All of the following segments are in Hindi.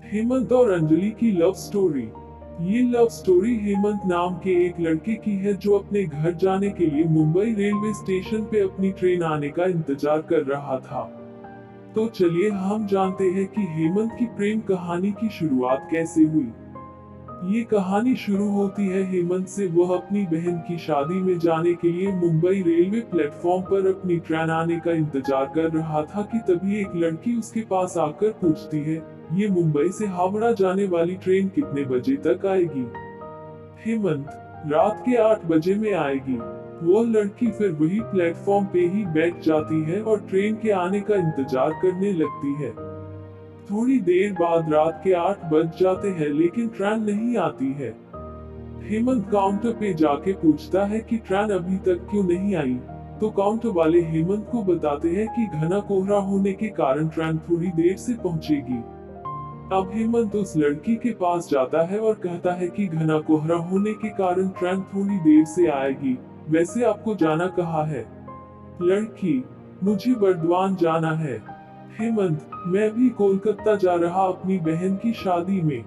हेमंत और अंजलि की लव स्टोरी। ये लव स्टोरी हेमंत नाम के एक लड़के की है जो अपने घर जाने के लिए मुंबई रेलवे स्टेशन पे अपनी ट्रेन आने का इंतजार कर रहा था। तो चलिए हम जानते हैं कि हेमंत की प्रेम कहानी की शुरुआत कैसे हुई। ये कहानी शुरू होती है हेमंत से। वह अपनी बहन की शादी में जाने के लिए मुंबई रेलवे प्लेटफॉर्म पर अपनी ट्रेन आने का इंतजार कर रहा था कि तभी एक लड़की उसके पास आकर पूछती है, ये मुंबई से हावड़ा जाने वाली ट्रेन कितने बजे तक आएगी? हेमंत, रात के 8 बजे में आएगी। वह लड़की फिर वही प्लेटफॉर्म पे ही बैठ जाती है और ट्रेन के आने का इंतजार करने लगती है। थोड़ी देर बाद रात के 8 बज जाते हैं लेकिन ट्रेन नहीं आती है। हेमंत काउंटर पे जाके पूछता है कि ट्रेन अभी तक क्यों नहीं आई। तो काउंटर वाले हेमंत को बताते हैं कि घना कोहरा होने के कारण ट्रेन थोड़ी देर से पहुंचेगी। अब हेमंत उस लड़की के पास जाता है और कहता है कि घना कोहरा होने के कारण ट्रेन थोड़ी देर से आएगी। वैसे आपको जाना कहाँ है? लड़की, मुझे बर्दवान जाना है। हेमंत, मैं भी कोलकाता जा रहा अपनी बहन की शादी में।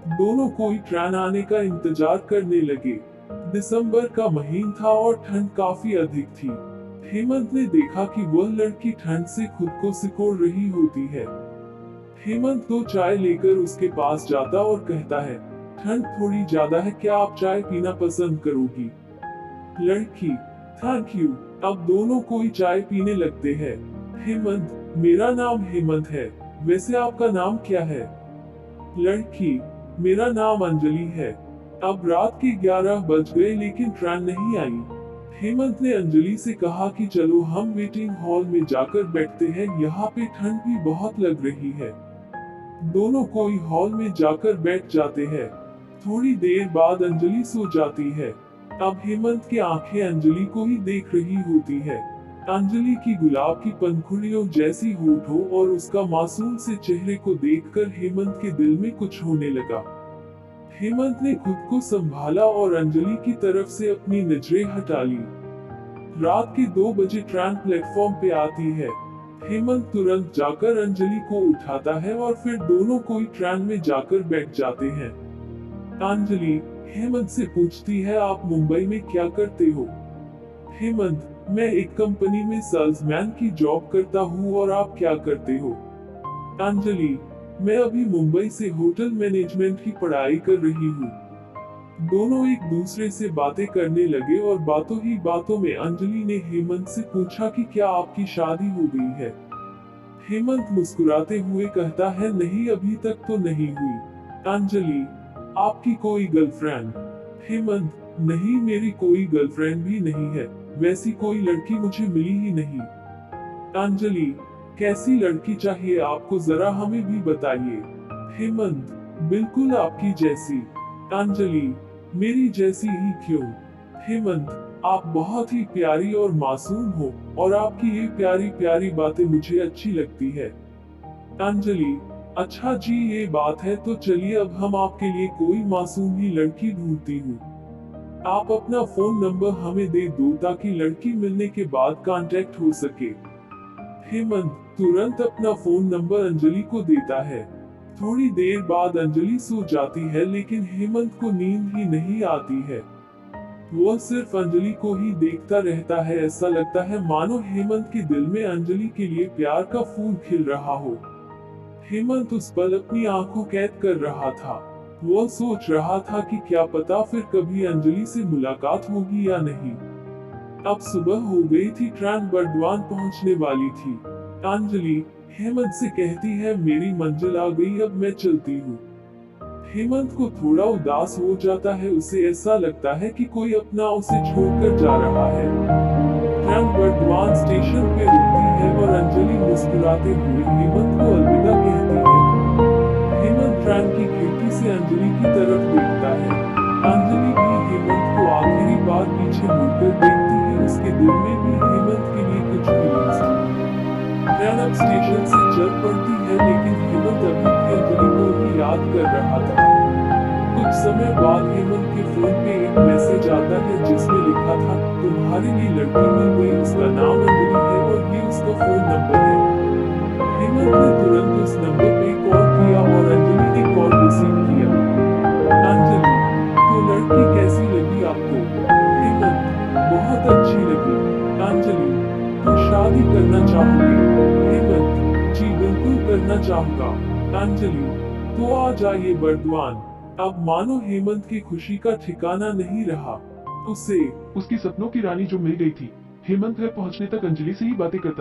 दोनों कोई ट्रेन आने का इंतजार करने लगे। दिसंबर का महीना था और ठंड काफी अधिक थी। हेमंत ने देखा कि वह लड़की ठंड से खुद को सिकोड़ रही होती है। हेमंत तो चाय लेकर उसके पास जाता और कहता है, ठंड थोड़ी ज्यादा है, क्या आप चाय पीना पसंद करोगी? लड़की, थैंक यू। अब दोनों कोई चाय पीने लगते हैं। हेमंत, मेरा नाम हेमंत है, वैसे आपका नाम क्या है? लड़की, मेरा नाम अंजलि है। अब रात के 11 बज गए लेकिन ट्रेन नहीं आई। हेमंत ने अंजलि से कहा कि चलो हम वेटिंग हॉल में जाकर बैठते हैं, यहाँ पे ठंड भी बहुत लग रही है। दोनों कोई हॉल में जाकर बैठ जाते हैं। थोड़ी देर बाद अंजलि सो जाती है। अब हेमंत की आंखें अंजलि को ही देख रही होती है। अंजलि की गुलाब की पंखुड़ियों जैसी होठों और उसका मासूम से चेहरे को देखकर हेमंत के दिल में कुछ होने लगा। हेमंत ने खुद को संभाला और अंजलि की तरफ से अपनी नजरें हटा ली। रात के 2 बजे ट्रेन प्लेटफॉर्म पे आती है। हेमंत तुरंत जाकर अंजलि को उठाता है और फिर दोनों कोई ट्रेन में जाकर बैठ जाते हैं। अंजलि हेमंत से पूछती है, आप मुंबई में क्या करते हो? हेमंत, मैं एक कंपनी में सेल्समैन की जॉब करता हूँ, और आप क्या करते हो? अंजलि, मैं अभी मुंबई से होटल मैनेजमेंट की पढ़ाई कर रही हूँ। दोनों एक दूसरे से बातें करने लगे और बातों ही बातों में अंजलि ने हेमंत से पूछा कि क्या आपकी शादी हो गई है? हेमंत मुस्कुराते हुए कहता है, नहीं अभी तक तो नहीं हुई। अंजलि, आपकी कोई गर्लफ्रेंड? हेमंत, नहीं मेरी कोई गर्लफ्रेंड भी नहीं है, वैसी कोई लड़की मुझे मिली ही नहीं। अंजलि, कैसी लड़की चाहिए आपको, जरा हमें भी बताइए। हेमंत, बिल्कुल आपकी जैसी। अंजलि, मेरी जैसी ही क्यों? हेमंत, आप बहुत ही प्यारी और मासूम हो, और आपकी ये प्यारी प्यारी बातें मुझे अच्छी लगती है। अंजलि, अच्छा जी ये बात है, तो चलिए अब हम आपके लिए कोई मासूम ही लड़की ढूंढती हूँ। आप अपना फोन नंबर हमें दे दो ताकि लड़की मिलने के बाद कांटेक्ट हो सके। हेमंत तुरंत अपना फोन नंबर अंजलि को देता है। थोड़ी देर बाद अंजलि सो जाती है लेकिन हेमंत को नींद ही नहीं आती है। वह सिर्फ अंजलि को ही देखता रहता है। ऐसा लगता है मानो हेमंत के दिल में अंजलि के लिए प्यार का फूल खिल रहा हो। हेमंत उस पल अपनी आंखों कैद कर रहा था। वह सोच रहा था कि क्या पता फिर कभी अंजलि से मुलाकात होगी या नहीं। अब सुबह हो गई थी, ट्रेन बर्दवान पहुंचने वाली थी। अंजलि हेमंत से कहती है, मेरी मंजिल आ गई, अब मैं चलती हूँ। हेमंत को थोड़ा उदास हो जाता है। उसे ऐसा लगता है कि कोई अपना उसे छोड़कर जा रहा है। ट्रेन बर्दवान स्टेशन पे रुकती है और अंजलि मुस्कुराते हुए हेमंत को अलविदा कहती है। हेमंत ट्रेन की खिड़की से अंजलि की तरफ देखता है। अंजलि भी हेमंत को आखिरी बार पीछे मुड़कर देखती है। उसके दिल में भी हेमंत के लिए कुछ फीलिंग्स थी। ट्रेन अब स्टेशन से चल पड़ती है लेकिन हेमंत अभी भी अंजलि को ही याद कर रहा था। कुछ समय बाद हेमंत के फोन पे एक मैसेज आता है जिसमें लिखा था, तुम्हारे लिए लड़की मिल गई, उसका नाम अंजलि है और ये उसका फोन नंबर है। हेमंत ने तुरंत उस नंबर पे कॉल किया और अंजलि जाना चाहूंगा। अंजलि, तो आ जाइए बर्दवान। अब मानो हेमंत की खुशी का ठिकाना नहीं रहा। उसे उसकी सपनों की रानी जो मिल गई थी। हेमंत घर पहुंचने तक अंजलि से ही बातें करता